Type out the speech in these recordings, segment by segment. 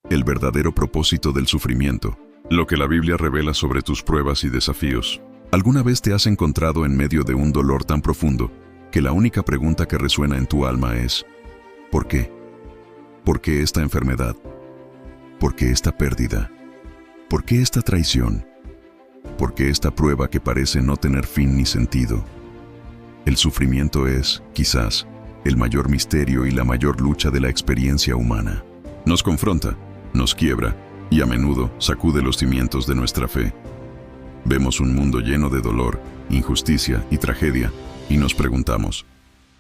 el verdadero propósito del sufrimiento, lo que la Biblia revela sobre tus pruebas y desafíos. ¿Alguna vez te has encontrado en medio de un dolor tan profundo que la única pregunta que resuena en tu alma es ¿por qué? ¿Por qué esta enfermedad? ¿Por qué esta pérdida? ¿Por qué esta traición? ¿Por qué esta prueba que parece no tener fin ni sentido? El sufrimiento es, quizás, el mayor misterio y la mayor lucha de la experiencia humana. Nos confronta, nos quiebra y a menudo sacude los cimientos de nuestra fe. Vemos un mundo lleno de dolor, injusticia y tragedia y nos preguntamos,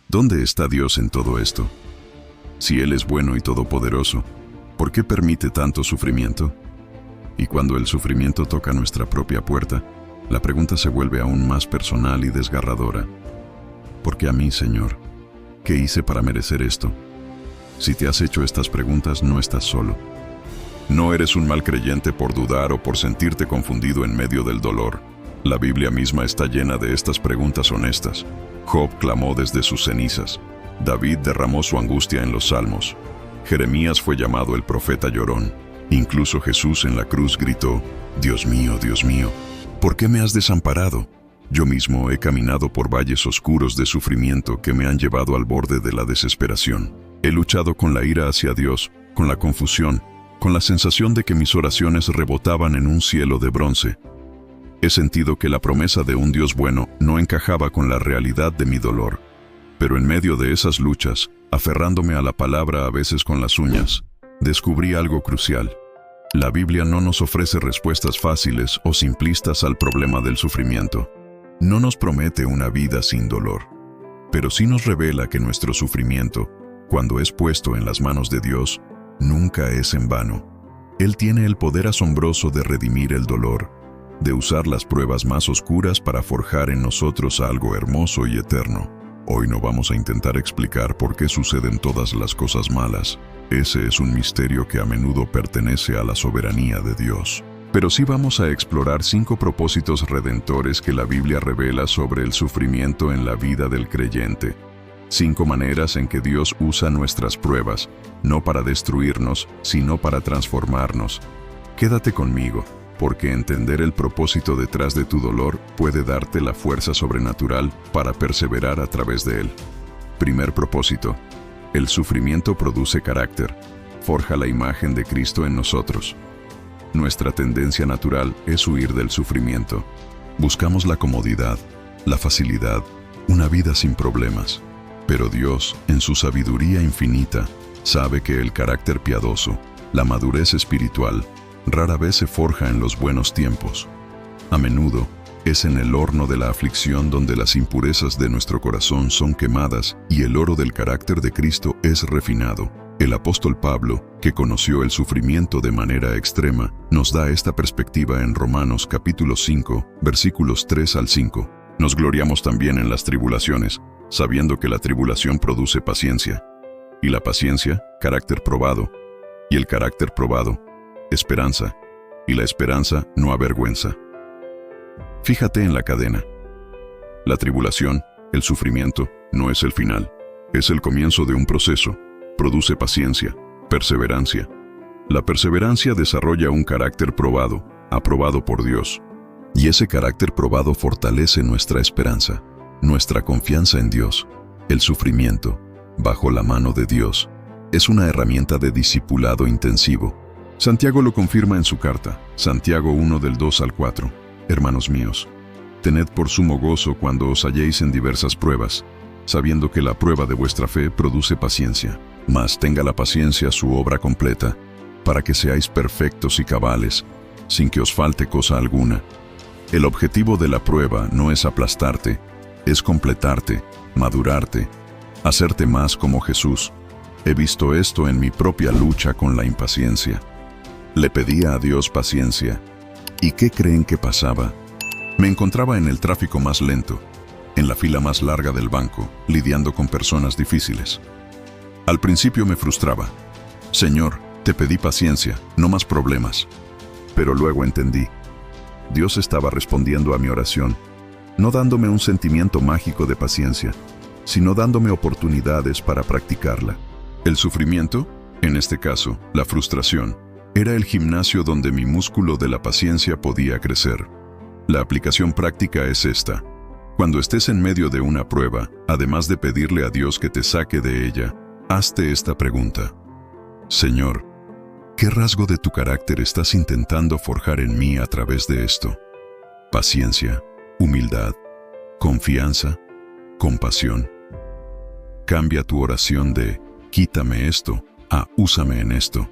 ¿dónde está Dios en todo esto? Si Él es bueno y todopoderoso, ¿por qué permite tanto sufrimiento? Y cuando el sufrimiento toca nuestra propia puerta, la pregunta se vuelve aún más personal y desgarradora. ¿Por qué a mí, Señor? ¿Qué hice para merecer esto? Si te has hecho estas preguntas, no estás solo. No eres un mal creyente por dudar o por sentirte confundido en medio del dolor. La Biblia misma está llena de estas preguntas honestas. Job clamó desde sus cenizas. David derramó su angustia en los Salmos. Jeremías fue llamado el profeta llorón. Incluso Jesús en la cruz gritó, Dios mío, ¿por qué me has desamparado? Yo mismo he caminado por valles oscuros de sufrimiento que me han llevado al borde de la desesperación. He luchado con la ira hacia Dios, con la confusión, con la sensación de que mis oraciones rebotaban en un cielo de bronce. He sentido que la promesa de un Dios bueno no encajaba con la realidad de mi dolor. Pero en medio de esas luchas, aferrándome a la palabra a veces con las uñas, descubrí algo crucial. La Biblia no nos ofrece respuestas fáciles o simplistas al problema del sufrimiento. No nos promete una vida sin dolor, pero sí nos revela que nuestro sufrimiento, cuando es puesto en las manos de Dios, nunca es en vano. Él tiene el poder asombroso de redimir el dolor, de usar las pruebas más oscuras para forjar en nosotros algo hermoso y eterno. Hoy no vamos a intentar explicar por qué suceden todas las cosas malas. Ese es un misterio que a menudo pertenece a la soberanía de Dios. Pero sí vamos a explorar 5 propósitos redentores que la Biblia revela sobre el sufrimiento en la vida del creyente. 5 maneras en que Dios usa nuestras pruebas, no para destruirnos, sino para transformarnos. Quédate conmigo, porque entender el propósito detrás de tu dolor puede darte la fuerza sobrenatural para perseverar a través de él. Primer propósito: el sufrimiento produce carácter, forja la imagen de Cristo en nosotros. Nuestra tendencia natural es huir del sufrimiento. Buscamos la comodidad, la facilidad, una vida sin problemas. Pero Dios, en su sabiduría infinita, sabe que el carácter piadoso, la madurez espiritual, rara vez se forja en los buenos tiempos. A menudo, es en el horno de la aflicción donde las impurezas de nuestro corazón son quemadas y el oro del carácter de Cristo es refinado. El apóstol Pablo, que conoció el sufrimiento de manera extrema, nos da esta perspectiva en Romanos capítulo 5, versículos 3 al 5. Nos gloriamos también en las tribulaciones, sabiendo que la tribulación produce paciencia, y la paciencia, carácter probado, y el carácter probado, esperanza, y la esperanza no avergüenza. Fíjate en la cadena. La tribulación, el sufrimiento, no es el final, es el comienzo de un proceso. Produce paciencia, perseverancia. La perseverancia desarrolla un carácter probado, aprobado por Dios. Y ese carácter probado fortalece nuestra esperanza, nuestra confianza en Dios. El sufrimiento, bajo la mano de Dios, es una herramienta de discipulado intensivo. Santiago lo confirma en su carta, Santiago 1 del 2 al 4. Hermanos míos, tened por sumo gozo cuando os halléis en diversas pruebas, sabiendo que la prueba de vuestra fe produce paciencia. Mas tenga la paciencia su obra completa, para que seáis perfectos y cabales, sin que os falte cosa alguna. El objetivo de la prueba no es aplastarte, es completarte, madurarte, hacerte más como Jesús. He visto esto en mi propia lucha con la impaciencia. Le pedía a Dios paciencia. ¿Y qué creen que pasaba? Me encontraba en el tráfico más lento, en la fila más larga del banco, lidiando con personas difíciles. Al principio me frustraba. Señor, te pedí paciencia, no más problemas. Pero luego entendí. Dios estaba respondiendo a mi oración, no dándome un sentimiento mágico de paciencia, sino dándome oportunidades para practicarla. El sufrimiento, en este caso, la frustración, Era el gimnasio donde mi músculo de la paciencia podía crecer. La aplicación práctica es esta. Cuando estés en medio de una prueba, además de pedirle a Dios que te saque de ella, hazte esta pregunta. Señor, ¿qué rasgo de tu carácter estás intentando forjar en mí a través de esto? Paciencia, humildad, confianza, compasión. Cambia tu oración de quítame esto a úsame en esto.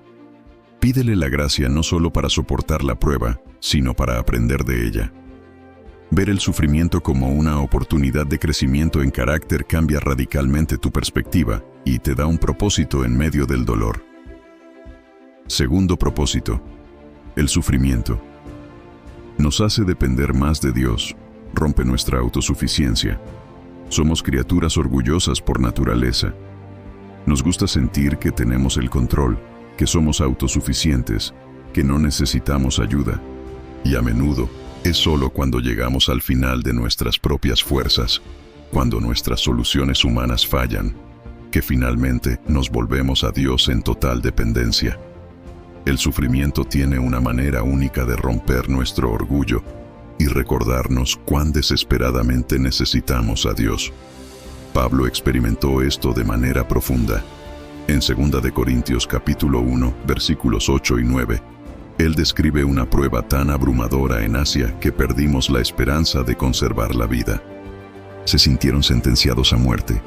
Pídele la gracia no solo para soportar la prueba, sino para aprender de ella. Ver el sufrimiento como una oportunidad de crecimiento en carácter cambia radicalmente tu perspectiva y te da un propósito en medio del dolor. Segundo propósito, el sufrimiento. Nos hace depender más de Dios, rompe nuestra autosuficiencia. Somos criaturas orgullosas por naturaleza. Nos gusta sentir que tenemos el control, que somos autosuficientes, que no necesitamos ayuda. Y a menudo es solo cuando llegamos al final de nuestras propias fuerzas, cuando nuestras soluciones humanas fallan, que finalmente nos volvemos a Dios en total dependencia. El sufrimiento tiene una manera única de romper nuestro orgullo y recordarnos cuán desesperadamente necesitamos a Dios. Pablo experimentó esto de manera profunda. En 2 de Corintios capítulo 1, versículos 8 y 9, él describe una prueba tan abrumadora en Asia que perdimos la esperanza de conservar la vida. Se sintieron sentenciados a muerte.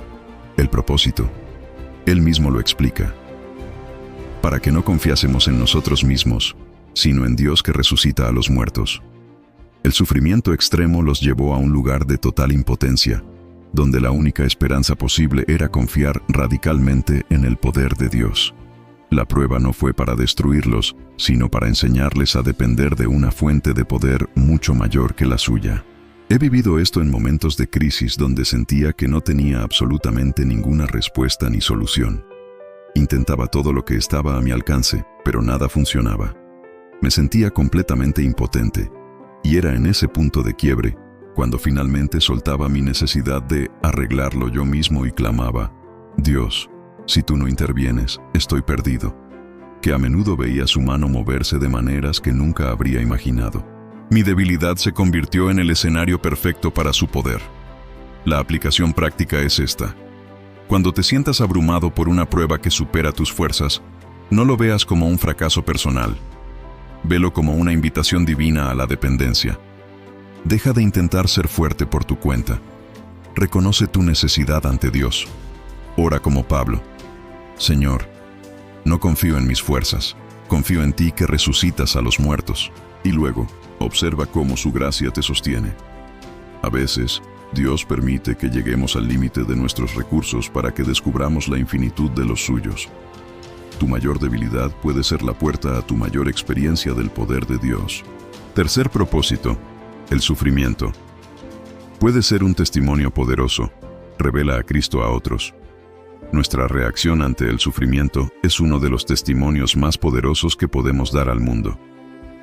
El propósito, él mismo lo explica. Para que no confiásemos en nosotros mismos, sino en Dios que resucita a los muertos. El sufrimiento extremo los llevó a un lugar de total impotencia, donde la única esperanza posible era confiar radicalmente en el poder de Dios. La prueba no fue para destruirlos, sino para enseñarles a depender de una fuente de poder mucho mayor que la suya. He vivido esto en momentos de crisis donde sentía que no tenía absolutamente ninguna respuesta ni solución. Intentaba todo lo que estaba a mi alcance, pero nada funcionaba. Me sentía completamente impotente, y era en ese punto de quiebre, cuando finalmente soltaba mi necesidad de arreglarlo yo mismo y clamaba, Dios, si tú no intervienes, estoy perdido. Que a menudo veía su mano moverse de maneras que nunca habría imaginado. Mi debilidad se convirtió en el escenario perfecto para su poder. La aplicación práctica es esta. Cuando te sientas abrumado por una prueba que supera tus fuerzas, no lo veas como un fracaso personal. Velo como una invitación divina a la dependencia. Deja de intentar ser fuerte por tu cuenta. Reconoce tu necesidad ante Dios. Ora como Pablo. Señor, no confío en mis fuerzas, confío en ti que resucitas a los muertos. Y luego, observa cómo su gracia te sostiene. A veces, Dios permite que lleguemos al límite de nuestros recursos para que descubramos la infinitud de los suyos. Tu mayor debilidad puede ser la puerta a tu mayor experiencia del poder de Dios. Tercer propósito, el sufrimiento. Puede ser un testimonio poderoso, revela a Cristo a otros. Nuestra reacción ante el sufrimiento es uno de los testimonios más poderosos que podemos dar al mundo.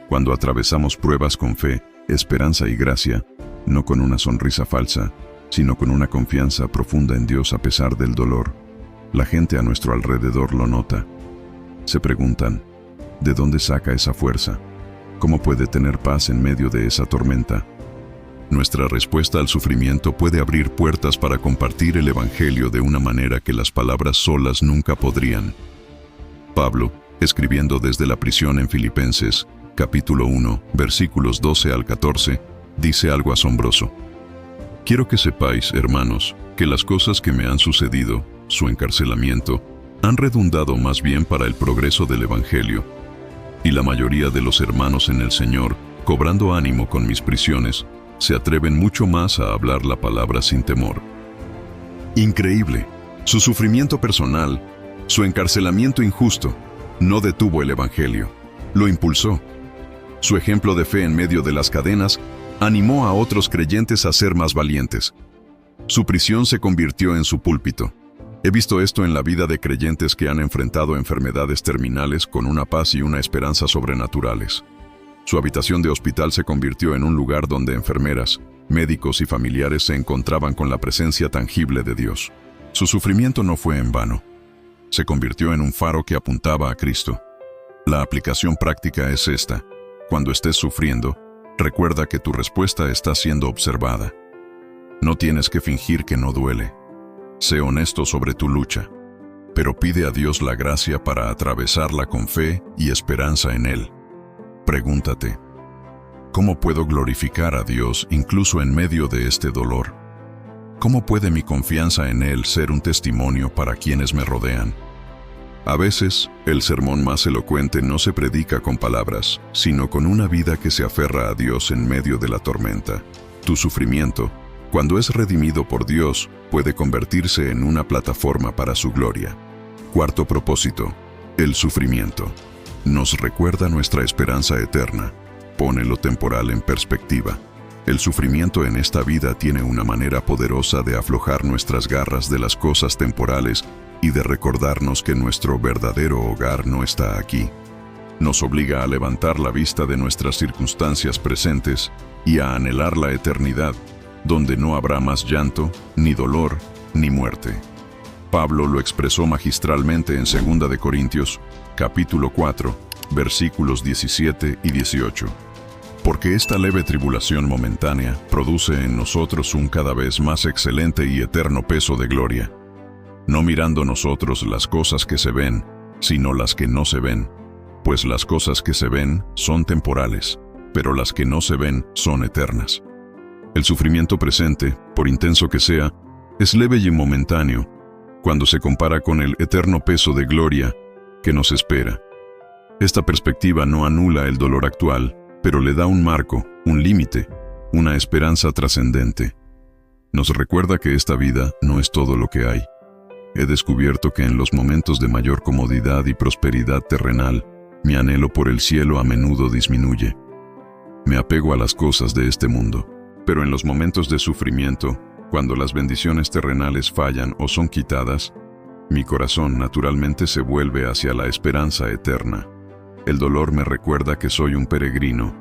Cuando atravesamos pruebas con fe, esperanza y gracia, no con una sonrisa falsa, sino con una confianza profunda en Dios a pesar del dolor, la gente a nuestro alrededor lo nota. Se preguntan, ¿de dónde saca esa fuerza? ¿Cómo puede tener paz en medio de esa tormenta? Nuestra respuesta al sufrimiento puede abrir puertas para compartir el Evangelio de una manera que las palabras solas nunca podrían. Pablo, escribiendo desde la prisión en Filipenses, capítulo 1, versículos 12 al 14, dice algo asombroso. Quiero que sepáis, hermanos, que las cosas que me han sucedido, su encarcelamiento, han redundado más bien para el progreso del Evangelio. Y la mayoría de los hermanos en el Señor, cobrando ánimo con mis prisiones, se atreven mucho más a hablar la palabra sin temor. Increíble. Su sufrimiento personal, su encarcelamiento injusto, no detuvo el Evangelio, lo impulsó. Su ejemplo de fe en medio de las cadenas animó a otros creyentes a ser más valientes. Su prisión se convirtió en su púlpito. He visto esto en la vida de creyentes que han enfrentado enfermedades terminales con una paz y una esperanza sobrenaturales. Su habitación de hospital se convirtió en un lugar donde enfermeras, médicos y familiares se encontraban con la presencia tangible de Dios. Su sufrimiento no fue en vano. Se convirtió en un faro que apuntaba a Cristo. La aplicación práctica es esta. Cuando estés sufriendo, recuerda que tu respuesta está siendo observada. No tienes que fingir que no duele. Sé honesto sobre tu lucha, pero pide a Dios la gracia para atravesarla con fe y esperanza en Él. Pregúntate, ¿cómo puedo glorificar a Dios incluso en medio de este dolor? ¿Cómo puede mi confianza en Él ser un testimonio para quienes me rodean? A veces, el sermón más elocuente no se predica con palabras, sino con una vida que se aferra a Dios en medio de la tormenta. Tu sufrimiento, cuando es redimido por Dios, puede convertirse en una plataforma para su gloria. Cuarto propósito, el sufrimiento. Nos recuerda nuestra esperanza eterna. Pone lo temporal en perspectiva. El sufrimiento en esta vida tiene una manera poderosa de aflojar nuestras garras de las cosas temporales y de recordarnos que nuestro verdadero hogar no está aquí. Nos obliga a levantar la vista de nuestras circunstancias presentes y a anhelar la eternidad, donde no habrá más llanto, ni dolor, ni muerte. Pablo lo expresó magistralmente en 2 de Corintios, capítulo 4, versículos 17 y 18. Porque esta leve tribulación momentánea produce en nosotros un cada vez más excelente y eterno peso de gloria, no mirando nosotros las cosas que se ven, sino las que no se ven, pues las cosas que se ven son temporales, pero las que no se ven son eternas. El sufrimiento presente, por intenso que sea, es leve y momentáneo, cuando se compara con el eterno peso de gloria que nos espera. Esta perspectiva no anula el dolor actual, pero le da un marco, un límite, una esperanza trascendente. Nos recuerda que esta vida no es todo lo que hay. He descubierto que en los momentos de mayor comodidad y prosperidad terrenal, mi anhelo por el cielo a menudo disminuye. Me apego a las cosas de este mundo, pero en los momentos de sufrimiento, cuando las bendiciones terrenales fallan o son quitadas, mi corazón naturalmente se vuelve hacia la esperanza eterna. El dolor me recuerda que soy un peregrino,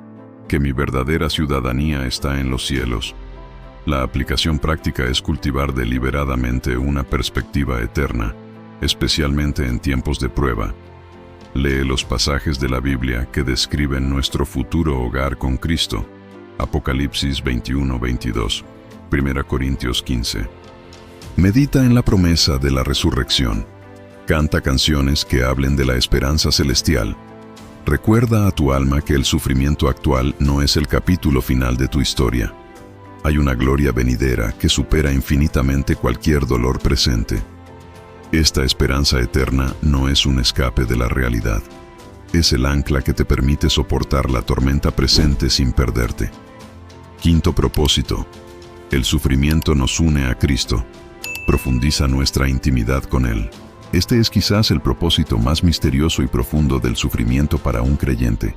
que mi verdadera ciudadanía está en los cielos. La aplicación práctica es cultivar deliberadamente una perspectiva eterna, especialmente en tiempos de prueba. Lee los pasajes de la Biblia que describen nuestro futuro hogar con Cristo. Apocalipsis 21-22, 1 Corintios 15. Medita en la promesa de la resurrección. Canta canciones que hablen de la esperanza celestial. Recuerda a tu alma que el sufrimiento actual no es el capítulo final de tu historia. Hay una gloria venidera que supera infinitamente cualquier dolor presente. Esta esperanza eterna no es un escape de la realidad. Es el ancla que te permite soportar la tormenta presente sin perderte. Quinto propósito. El sufrimiento nos une a Cristo. Profundiza nuestra intimidad con Él. Este es quizás el propósito más misterioso y profundo del sufrimiento para un creyente.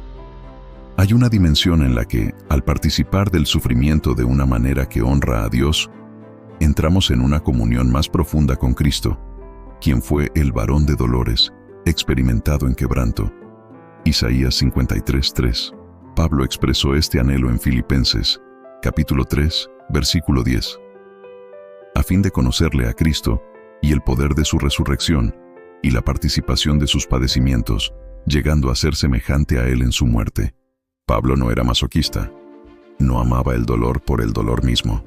Hay una dimensión en la que, al participar del sufrimiento de una manera que honra a Dios, entramos en una comunión más profunda con Cristo, quien fue el varón de dolores, experimentado en quebranto. Isaías 53:3. Pablo expresó este anhelo en Filipenses, capítulo 3, versículo 10. A fin de conocerle a Cristo y el poder de su resurrección y la participación de sus padecimientos, llegando a ser semejante a Él en su muerte. Pablo no era masoquista, no amaba el dolor por el dolor mismo,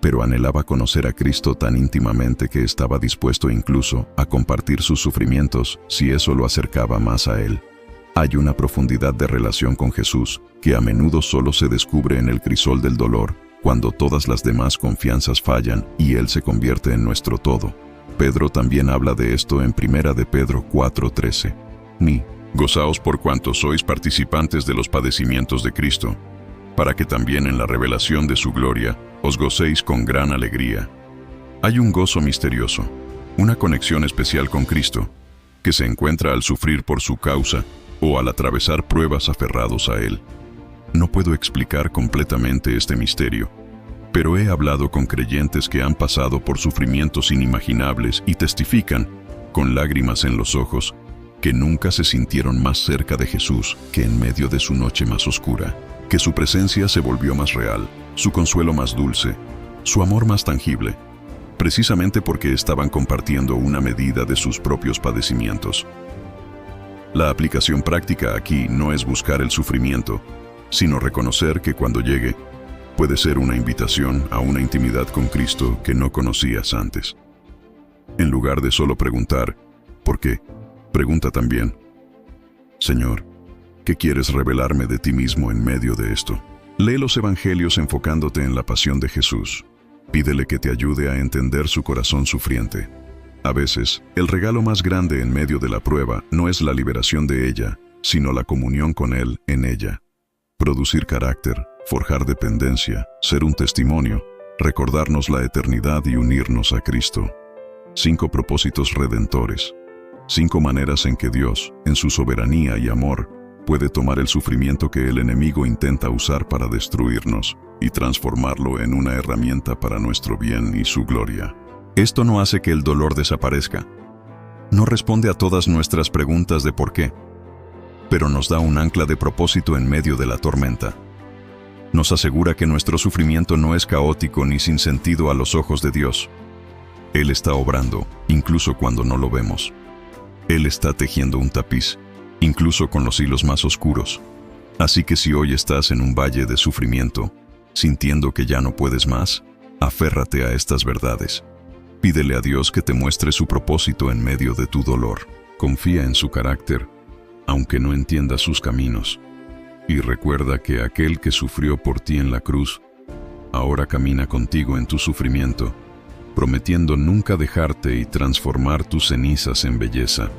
pero anhelaba conocer a Cristo tan íntimamente que estaba dispuesto incluso a compartir sus sufrimientos si eso lo acercaba más a Él. Hay una profundidad de relación con Jesús que a menudo solo se descubre en el crisol del dolor, cuando todas las demás confianzas fallan y Él se convierte en nuestro todo. Pedro también habla de esto en 1 de Pedro 4:13. Gozaos por cuanto sois participantes de los padecimientos de Cristo, para que también en la revelación de su gloria os gocéis con gran alegría. Hay un gozo misterioso, una conexión especial con Cristo, que se encuentra al sufrir por su causa o al atravesar pruebas aferrados a Él. No puedo explicar completamente este misterio, pero he hablado con creyentes que han pasado por sufrimientos inimaginables y testifican, con lágrimas en los ojos, que nunca se sintieron más cerca de Jesús que en medio de su noche más oscura, que su presencia se volvió más real, su consuelo más dulce, su amor más tangible, precisamente porque estaban compartiendo una medida de sus propios padecimientos. La aplicación práctica aquí no es buscar el sufrimiento, sino reconocer que cuando llegue, puede ser una invitación a una intimidad con Cristo que no conocías antes. En lugar de solo preguntar, ¿por qué?, pregunta también, Señor, ¿qué quieres revelarme de ti mismo en medio de esto? Lee los evangelios enfocándote en la pasión de Jesús. Pídele que te ayude a entender su corazón sufriente. A veces, el regalo más grande en medio de la prueba no es la liberación de ella, sino la comunión con Él en ella. Producir carácter, forjar dependencia, ser un testimonio, recordarnos la eternidad y unirnos a Cristo. 5 propósitos redentores. 5 maneras en que Dios, en su soberanía y amor, puede tomar el sufrimiento que el enemigo intenta usar para destruirnos y transformarlo en una herramienta para nuestro bien y su gloria. Esto no hace que el dolor desaparezca. No responde a todas nuestras preguntas de por qué, pero nos da un ancla de propósito en medio de la tormenta. Nos asegura que nuestro sufrimiento no es caótico ni sin sentido a los ojos de Dios. Él está obrando, incluso cuando no lo vemos. Él está tejiendo un tapiz, incluso con los hilos más oscuros. Así que si hoy estás en un valle de sufrimiento, sintiendo que ya no puedes más, aférrate a estas verdades. Pídele a Dios que te muestre su propósito en medio de tu dolor. Confía en su carácter, aunque no entiendas sus caminos. Y recuerda que aquel que sufrió por ti en la cruz, ahora camina contigo en tu sufrimiento, prometiendo nunca dejarte y transformar tus cenizas en belleza.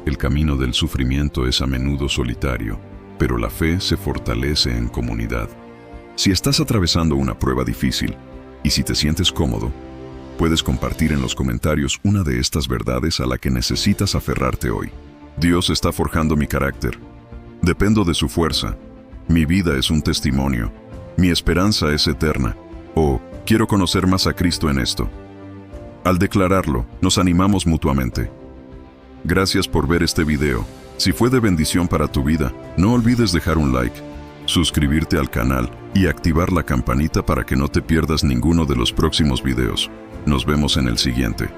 El camino del sufrimiento es a menudo solitario, pero la fe se fortalece en comunidad. Si estás atravesando una prueba difícil, y si te sientes cómodo, puedes compartir en los comentarios una de estas verdades a la que necesitas aferrarte hoy. Dios está forjando mi carácter. Dependo de su fuerza. Mi vida es un testimonio. Mi esperanza es eterna. Oh, quiero conocer más a Cristo en esto. Al declararlo, nos animamos mutuamente. Gracias por ver este video. Si fue de bendición para tu vida, no olvides dejar un like, suscribirte al canal y activar la campanita para que no te pierdas ninguno de los próximos videos. Nos vemos en el siguiente.